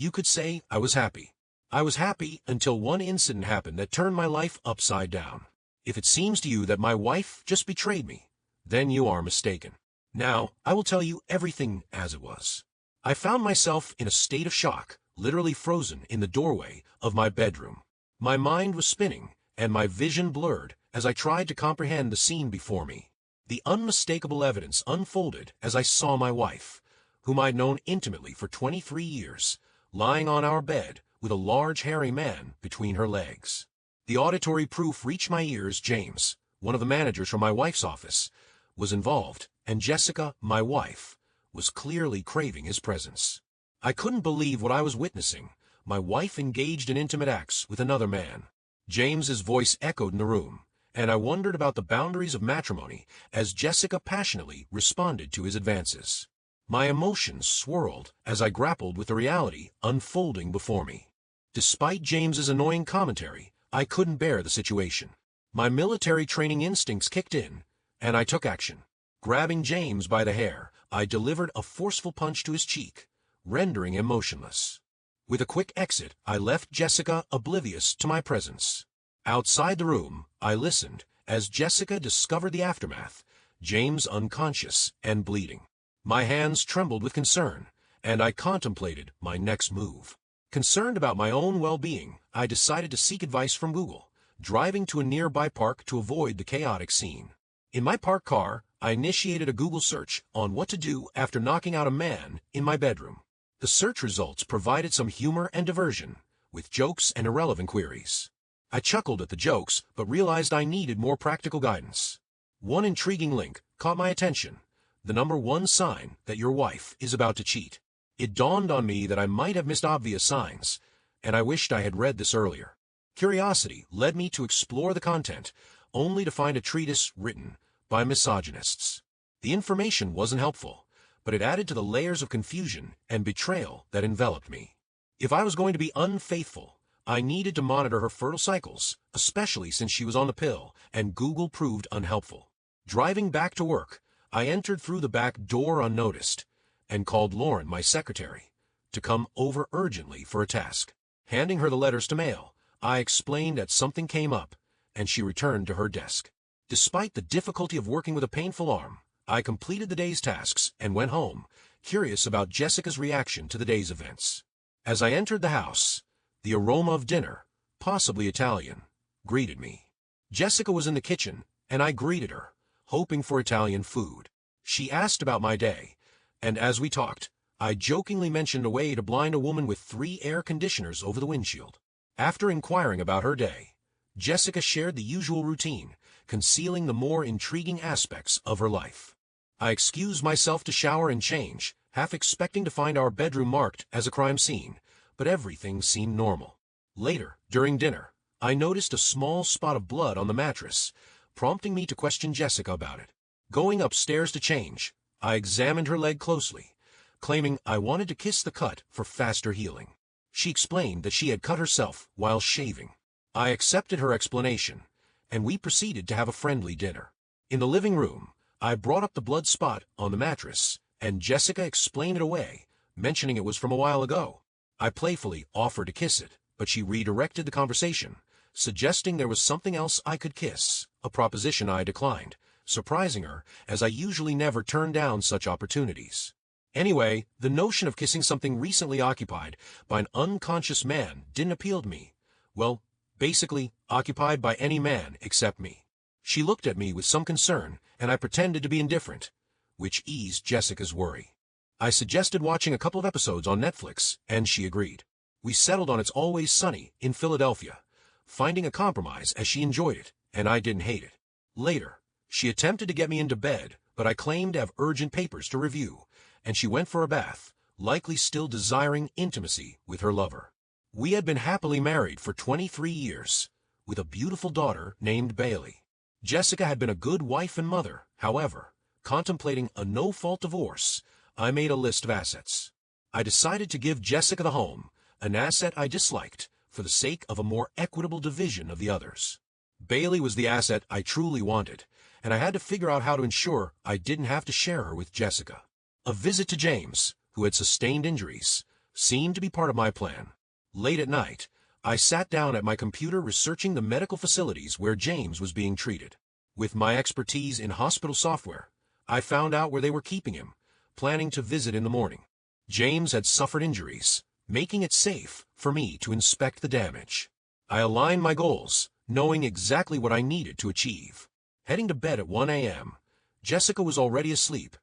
You could say I was happy. I was happy until one incident happened that turned my life upside down. If it seems to you that my wife just betrayed me, then you are mistaken. Now, I will tell you everything as it was. I found myself in a state of shock, literally frozen in the doorway of my bedroom. My mind was spinning, and my vision blurred as I tried to comprehend the scene before me. The unmistakable evidence unfolded as I saw my wife, whom I'd known intimately for 23 years, lying on our bed with a large hairy man between her legs. The auditory proof reached my ears. James, one of the managers from my wife's office, was involved, and Jessica, my wife, was clearly craving his presence. I couldn't believe what I was witnessing. My wife engaged in intimate acts with another man. James's voice echoed in the room, and I wondered about the boundaries of matrimony as Jessica passionately responded to his advances. My emotions swirled as I grappled with the reality unfolding before me. Despite James's annoying commentary, I couldn't bear the situation. My military training instincts kicked in, and I took action. Grabbing James by the hair, I delivered a forceful punch to his cheek, rendering him motionless. With a quick exit, I left Jessica oblivious to my presence. Outside the room, I listened as Jessica discovered the aftermath, James unconscious and bleeding. My hands trembled with concern, and I contemplated my next move. Concerned about my own well-being, I decided to seek advice from Google, driving to a nearby park to avoid the chaotic scene. In my parked car, I initiated a Google search on what to do after knocking out a man in my bedroom. The search results provided some humor and diversion, with jokes and irrelevant queries. I chuckled at the jokes, but realized I needed more practical guidance. One intriguing link caught my attention: the number one sign that your wife is about to cheat. It dawned on me that I might have missed obvious signs, and I wished I had read this earlier. Curiosity led me to explore the content, only to find a treatise written by misogynists. The information wasn't helpful, but it added to the layers of confusion and betrayal that enveloped me. If I was going to be unfaithful, I needed to monitor her fertile cycles, especially since she was on the pill, and Google proved unhelpful. Driving back to work, I entered through the back door unnoticed, and called Lauren, my secretary, to come over urgently for a task. Handing her the letters to mail, I explained that something came up, and she returned to her desk. Despite the difficulty of working with a painful arm, I completed the day's tasks and went home, curious about Jessica's reaction to the day's events. As I entered the house, the aroma of dinner, possibly Italian, greeted me. Jessica was in the kitchen, and I greeted her, hoping for Italian food. She asked about my day, and as we talked, I jokingly mentioned a way to blind a woman with 3 air conditioners over the windshield. After inquiring about her day, Jessica shared the usual routine, concealing the more intriguing aspects of her life. I excused myself to shower and change, half expecting to find our bedroom marked as a crime scene, but everything seemed normal. Later, during dinner, I noticed a small spot of blood on the mattress, prompting me to question Jessica about it. Going upstairs to change, I examined her leg closely, claiming I wanted to kiss the cut for faster healing. She explained that she had cut herself while shaving. I accepted her explanation, and we proceeded to have a friendly dinner. In the living room, I brought up the blood spot on the mattress, and Jessica explained it away, mentioning it was from a while ago. I playfully offered to kiss it, but she redirected the conversation, suggesting there was something else I could kiss, a proposition I declined, surprising her, as I usually never turn down such opportunities. Anyway, the notion of kissing something recently occupied by an unconscious man didn't appeal to me. Well, basically, occupied by any man except me. She looked at me with some concern, and I pretended to be indifferent, which eased Jessica's worry. I suggested watching a couple of episodes on Netflix, and she agreed. We settled on It's Always Sunny in Philadelphia, finding a compromise as she enjoyed it, and I didn't hate it. Later, she attempted to get me into bed, but I claimed to have urgent papers to review, and she went for a bath, likely still desiring intimacy with her lover. We had been happily married for 23 years, with a beautiful daughter named Bailey. Jessica had been a good wife and mother. However, contemplating a no-fault divorce, I made a list of assets. I decided to give Jessica the home, an asset I disliked, for the sake of a more equitable division of the others. Bailey was the asset I truly wanted, and I had to figure out how to ensure I didn't have to share her with Jessica. A visit to James, who had sustained injuries, seemed to be part of my plan. Late at night, I sat down at my computer researching the medical facilities where James was being treated. With my expertise in hospital software, I found out where they were keeping him, planning to visit in the morning. James had suffered injuries, making it safe for me to inspect the damage. I aligned my goals, knowing exactly what I needed to achieve. Heading to bed at 1 a.m., Jessica was already asleep,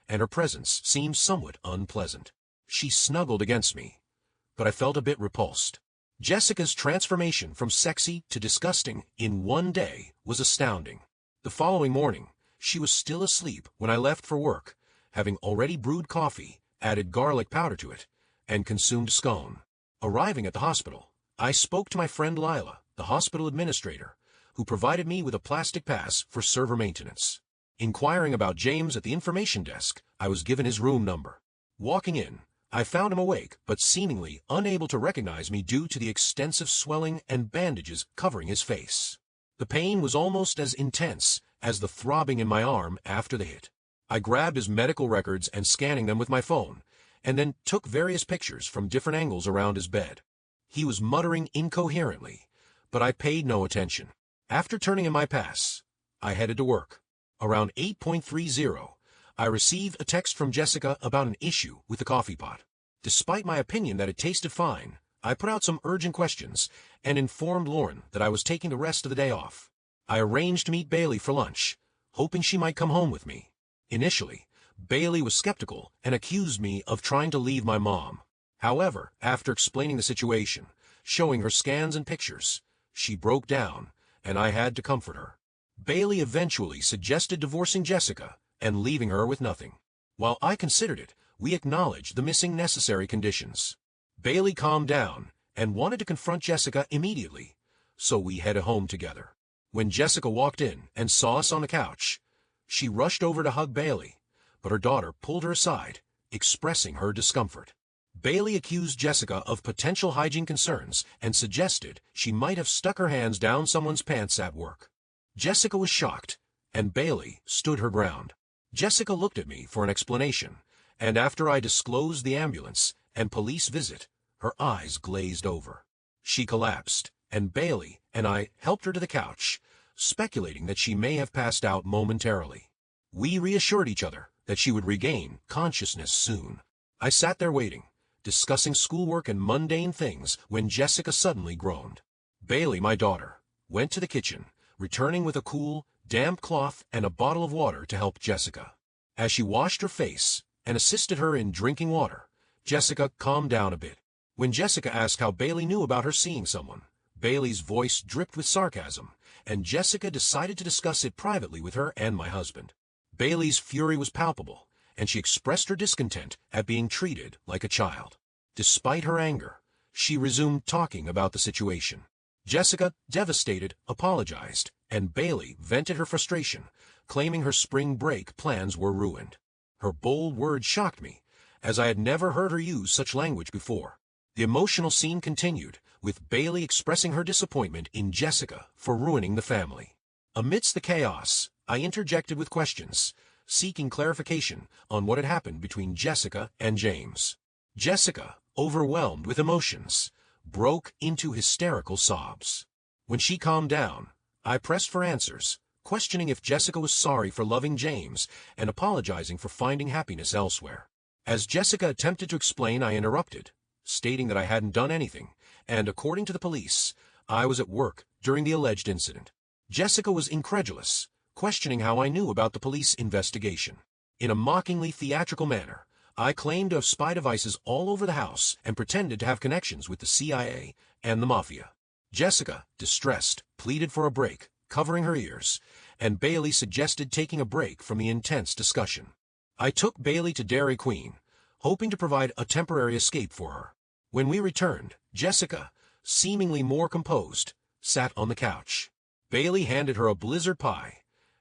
and her presence seemed somewhat unpleasant. She snuggled against me, but I felt a bit repulsed. Jessica's transformation from sexy to disgusting in one day was astounding. The following morning, she was still asleep when I left for work, having already brewed coffee, added garlic powder to it, and consumed scone. Arriving at the hospital, I spoke to my friend Lila, the hospital administrator, who provided me with a plastic pass for server maintenance. Inquiring about James at the information desk, I was given his room number. Walking in, I found him awake but seemingly unable to recognize me due to the extensive swelling and bandages covering his face. The pain was almost as intense as the throbbing in my arm after the hit. I grabbed his medical records and scanning them with my phone, and then took various pictures from different angles around his bed. He was muttering incoherently, but I paid no attention. After turning in my pass, I headed to work. Around 8:30, I received a text from Jessica about an issue with the coffee pot. Despite my opinion that it tasted fine, I put out some urgent questions and informed Lauren that I was taking the rest of the day off. I arranged to meet Bailey for lunch, hoping she might come home with me. Initially, Bailey was skeptical and accused me of trying to leave my mom. However, after explaining the situation, showing her scans and pictures, she broke down, and I had to comfort her. Bailey eventually suggested divorcing Jessica and leaving her with nothing. While I considered it, we acknowledged the missing necessary conditions. Bailey calmed down and wanted to confront Jessica immediately, so we headed home together. When Jessica walked in and saw us on the couch, she rushed over to hug Bailey, but her daughter pulled her aside, expressing her discomfort. Bailey accused Jessica of potential hygiene concerns and suggested she might have stuck her hands down someone's pants at work. Jessica was shocked, and Bailey stood her ground. Jessica looked at me for an explanation, and after I disclosed the ambulance and police visit, her eyes glazed over. She collapsed, and Bailey and I helped her to the couch, speculating that she may have passed out momentarily. We reassured each other that she would regain consciousness soon. I sat there waiting, discussing schoolwork and mundane things when Jessica suddenly groaned. Bailey, my daughter, went to the kitchen, returning with a cool, damp cloth and a bottle of water to help Jessica. As she washed her face and assisted her in drinking water, Jessica calmed down a bit. When Jessica asked how Bailey knew about her seeing someone, Bailey's voice dripped with sarcasm, and Jessica decided to discuss it privately with her and my husband. Bailey's fury was palpable, and she expressed her discontent at being treated like a child. Despite her anger, she resumed talking about the situation. Jessica, devastated, apologized, and Bailey vented her frustration, claiming her spring break plans were ruined. Her bold words shocked me, as I had never heard her use such language before. The emotional scene continued, with Bailey expressing her disappointment in Jessica for ruining the family. Amidst the chaos, I interjected with questions, seeking clarification on what had happened between Jessica and James. Jessica, overwhelmed with emotions, broke into hysterical sobs. When she calmed down, I pressed for answers, questioning if Jessica was sorry for loving James and apologizing for finding happiness elsewhere. As Jessica attempted to explain, I interrupted, stating that I hadn't done anything, and according to the police, I was at work during the alleged incident. Jessica was incredulous, questioning how I knew about the police investigation. In a mockingly theatrical manner, I claimed to have spy devices all over the house and pretended to have connections with the CIA and the Mafia. Jessica, distressed, pleaded for a break, covering her ears, and Bailey suggested taking a break from the intense discussion. I took Bailey to Dairy Queen, hoping to provide a temporary escape for her. When we returned, Jessica, seemingly more composed, sat on the couch. Bailey handed her a Blizzard pie,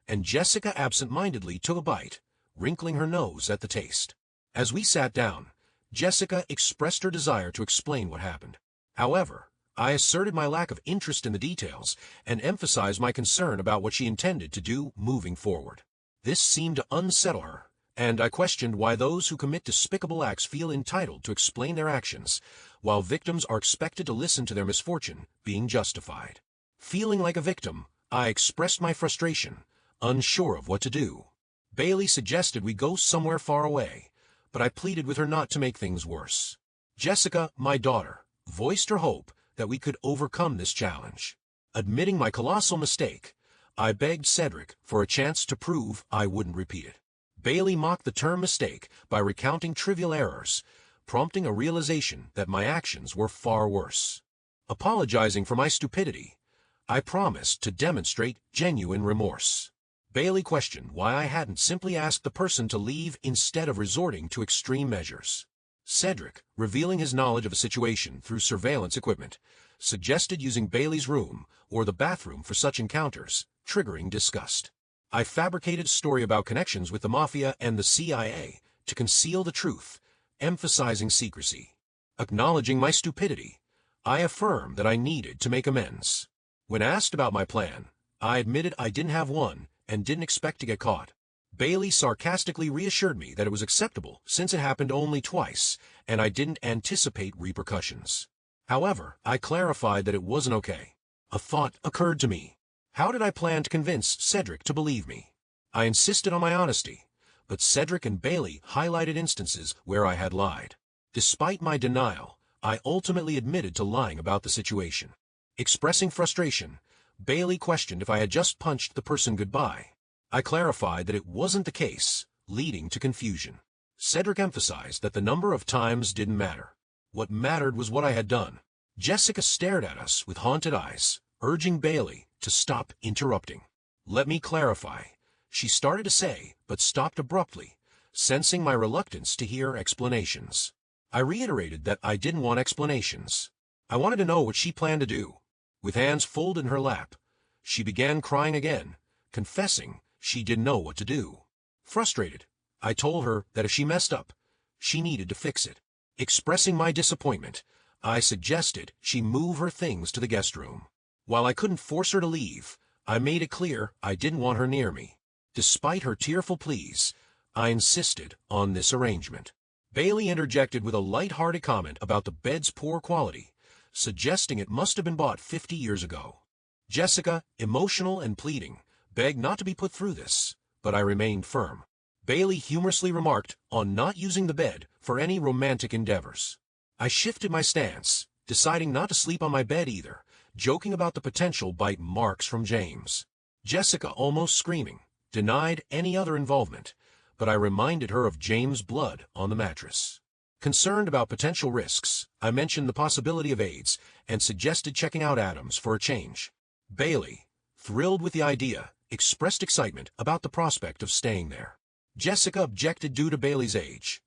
and Jessica absent-mindedly took a bite, wrinkling her nose at the taste. As we sat down, Jessica expressed her desire to explain what happened. However, I asserted my lack of interest in the details and emphasized my concern about what she intended to do moving forward. This seemed to unsettle her, and I questioned why those who commit despicable acts feel entitled to explain their actions, while victims are expected to listen to their misfortune being justified. Feeling like a victim, I expressed my frustration, unsure of what to do. Bailey suggested we go somewhere far away, but I pleaded with her not to make things worse. Jessica, my daughter, voiced her hope that we could overcome this challenge. Admitting my colossal mistake, I begged Cedric for a chance to prove I wouldn't repeat it. Bailey mocked the term mistake by recounting trivial errors, prompting a realization that my actions were far worse. Apologizing for my stupidity, I promised to demonstrate genuine remorse. Bailey questioned why I hadn't simply asked the person to leave instead of resorting to extreme measures. Cedric, revealing his knowledge of a situation through surveillance equipment, suggested using Bailey's room or the bathroom for such encounters, triggering disgust. I fabricated a story about connections with the Mafia and the CIA to conceal the truth, emphasizing secrecy. Acknowledging my stupidity, I affirmed that I needed to make amends. When asked about my plan, I admitted I didn't have one and didn't expect to get caught. Bailey sarcastically reassured me that it was acceptable since it happened only twice, and I didn't anticipate repercussions. However, I clarified that it wasn't okay. A thought occurred to me. How did I plan to convince Cedric to believe me? I insisted on my honesty, but Cedric and Bailey highlighted instances where I had lied. Despite my denial, I ultimately admitted to lying about the situation. Expressing frustration, Bailey questioned if I had just punched the person goodbye. I clarified that it wasn't the case, leading to confusion. Cedric emphasized that the number of times didn't matter. What mattered was what I had done. Jessica stared at us with haunted eyes, urging Bailey to stop interrupting. "Let me clarify," she started to say, but stopped abruptly, sensing my reluctance to hear explanations. I reiterated that I didn't want explanations. I wanted to know what she planned to do. With hands folded in her lap, she began crying again, confessing she didn't know what to do. Frustrated, I told her that if she messed up, she needed to fix it. Expressing my disappointment, I suggested she move her things to the guest room. While I couldn't force her to leave, I made it clear I didn't want her near me. Despite her tearful pleas, I insisted on this arrangement. Bailey interjected with a light-hearted comment about the bed's poor quality, suggesting it must have been bought 50 years ago. Jessica, emotional and pleading, begged not to be put through this, but I remained firm. Bailey humorously remarked on not using the bed for any romantic endeavors. I shifted my stance, deciding not to sleep on my bed either, joking about the potential bite marks from James. Jessica, almost screaming, denied any other involvement, but I reminded her of James' blood on the mattress. Concerned about potential risks, I mentioned the possibility of AIDS and suggested checking out Adams for a change. Bailey, thrilled with the idea, expressed excitement about the prospect of staying there. Jessica objected due to Bailey's age,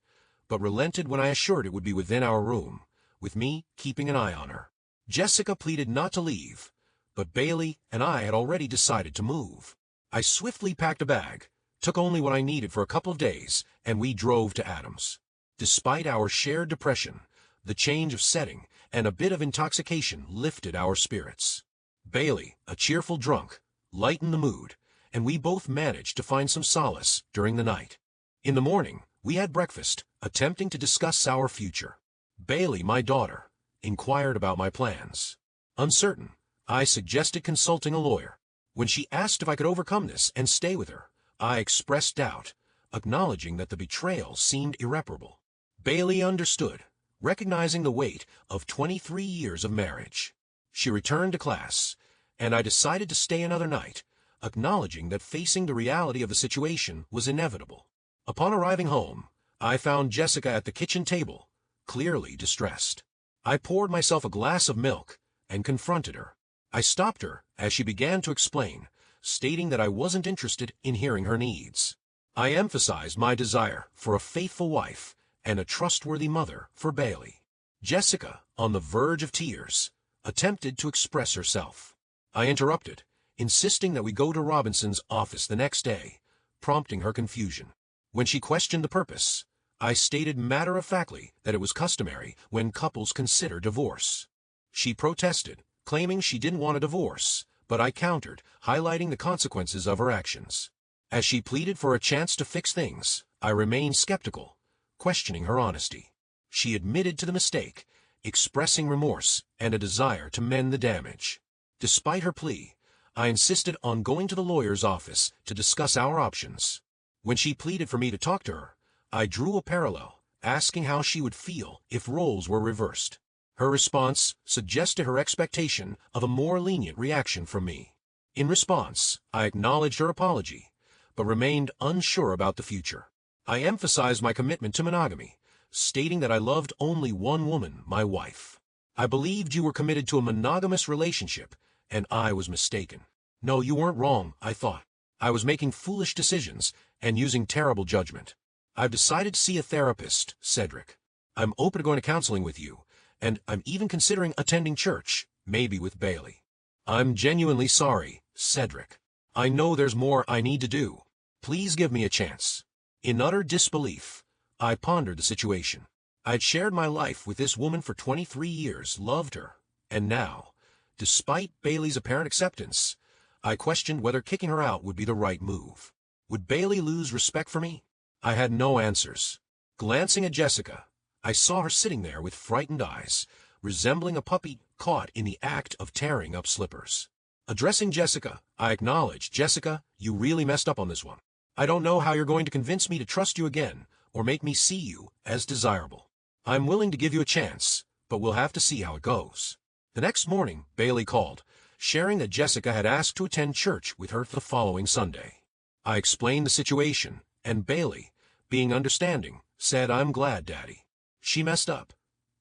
but relented when I assured it would be within our room, with me keeping an eye on her. Jessica pleaded not to leave, but Bailey and I had already decided to move. I swiftly packed a bag, took only what I needed for a couple of days, and we drove to Adams. Despite our shared depression, the change of setting and a bit of intoxication lifted our spirits. Bailey, a cheerful drunk, lightened the mood, and we both managed to find some solace during the night. In the morning, we had breakfast, attempting to discuss our future. Bailey, my daughter, inquired about my plans. Uncertain, I suggested consulting a lawyer. When she asked if I could overcome this and stay with her, I expressed doubt, acknowledging that the betrayal seemed irreparable. Bailey understood, recognizing the weight of 23 years of marriage. She returned to class, and I decided to stay another night, acknowledging that facing the reality of the situation was inevitable. Upon arriving home, I found Jessica at the kitchen table, clearly distressed. I poured myself a glass of milk and confronted her. I stopped her as she began to explain, stating that I wasn't interested in hearing her needs. I emphasized my desire for a faithful wife and a trustworthy mother for Bailey. Jessica, on the verge of tears, attempted to express herself. I interrupted, insisting that we go to Robinson's office the next day, prompting her confusion. When she questioned the purpose, I stated matter-of-factly that it was customary when couples consider divorce. She protested, claiming she didn't want a divorce, but I countered, highlighting the consequences of her actions. As she pleaded for a chance to fix things, I remained skeptical, questioning her honesty. She admitted to the mistake, expressing remorse and a desire to mend the damage. Despite her plea, I insisted on going to the lawyer's office to discuss our options. When she pleaded for me to talk to her, I drew a parallel, asking how she would feel if roles were reversed. Her response suggested her expectation of a more lenient reaction from me. In response, I acknowledged her apology, but remained unsure about the future. I emphasized my commitment to monogamy, stating that I loved only one woman, my wife. I believed you were committed to a monogamous relationship, and I was mistaken. No, you weren't wrong, I thought. I was making foolish decisions and using terrible judgment. I've decided to see a therapist, Cedric. I'm open to going to counseling with you, and I'm even considering attending church, maybe with Bailey. I'm genuinely sorry, Cedric. I know there's more I need to do. Please give me a chance. In utter disbelief, I pondered the situation. I'd shared my life with this woman for 23 years, loved her, and now, despite Bailey's apparent acceptance, I questioned whether kicking her out would be the right move. Would Bailey lose respect for me? I had no answers. Glancing at Jessica, I saw her sitting there with frightened eyes, resembling a puppy caught in the act of tearing up slippers. Addressing Jessica, I acknowledged, "Jessica, you really messed up on this one. I don't know how you're going to convince me to trust you again, or make me see you as desirable. I'm willing to give you a chance, but we'll have to see how it goes." The next morning, Bailey called, sharing that Jessica had asked to attend church with her the following Sunday. I explained the situation, and Bailey, being understanding, said, "I'm glad, Daddy. She messed up,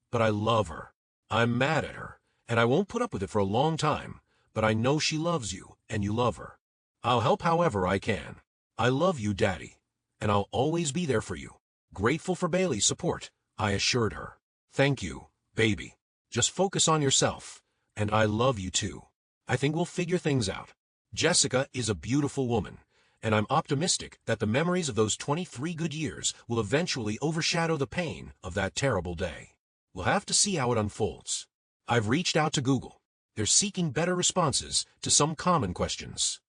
but I love her. I'm mad at her, and I won't put up with it for a long time, but I know she loves you, and you love her. I'll help however I can. I love you, Daddy, and I'll always be there for you." Grateful for Bailey's support, I assured her, "Thank you, baby. Just focus on yourself, and I love you too. I think we'll figure things out." Jessica is a beautiful woman, and I'm optimistic that the memories of those 23 good years will eventually overshadow the pain of that terrible day. We'll have to see how it unfolds. I've reached out to Google. They're seeking better responses to some common questions.